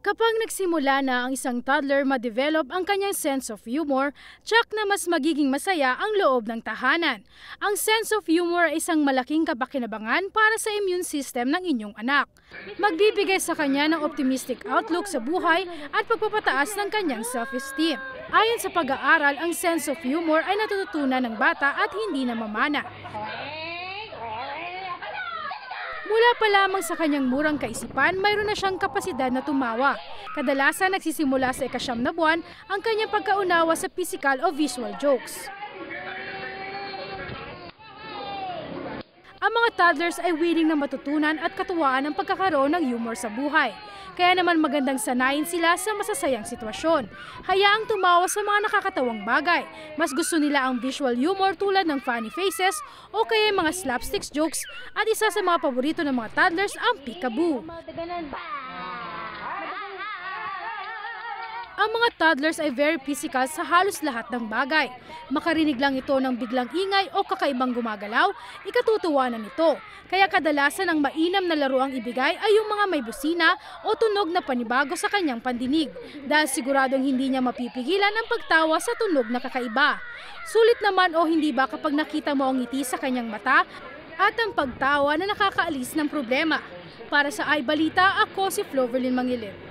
Kapag nagsimula na ang isang toddler ma-develop ang kanyang sense of humor, tsak na mas magiging masaya ang loob ng tahanan. Ang sense of humor ay isang malaking kapakinabangan para sa immune system ng inyong anak. Magbibigay sa kanya ng optimistic outlook sa buhay at pagpapataas ng kanyang self-esteem. Ayon sa pag-aaral, ang sense of humor ay natututunan ng bata at hindi namamana. Mula pa lamang sa kanyang murang kaisipan, mayroon na siyang kapasidad na tumawa. Kadalasan nagsisimula sa ika-9 na buwan ang kanyang pagkaunawa sa physical o visual jokes. Ang mga toddlers ay willing na matutunan at katuwaan ang pagkakaroon ng humor sa buhay. Kaya naman magandang sanayin sila sa masasayang sitwasyon. Hayaang tumawa sa mga nakakatawang bagay. Mas gusto nila ang visual humor tulad ng funny faces o kaya mga slapsticks jokes, at isa sa mga paborito ng mga toddlers ang peekaboo. Ang mga toddlers ay very physical sa halos lahat ng bagay. Makarinig lang ito ng biglang ingay o kakaibang gumagalaw, ikatutuwa na nito. Kaya kadalasan ang mainam na laro ang ibigay ay yung mga may busina o tunog na panibago sa kanyang pandinig, dahil siguradong hindi niya mapipigilan ang pagtawa sa tunog na kakaiba. Sulit naman o hindi ba kapag nakita mo ang ngiti sa kanyang mata at ang pagtawa na nakakaalis ng problema? Para sa iBalita, ako si Floverlyn Mangilip.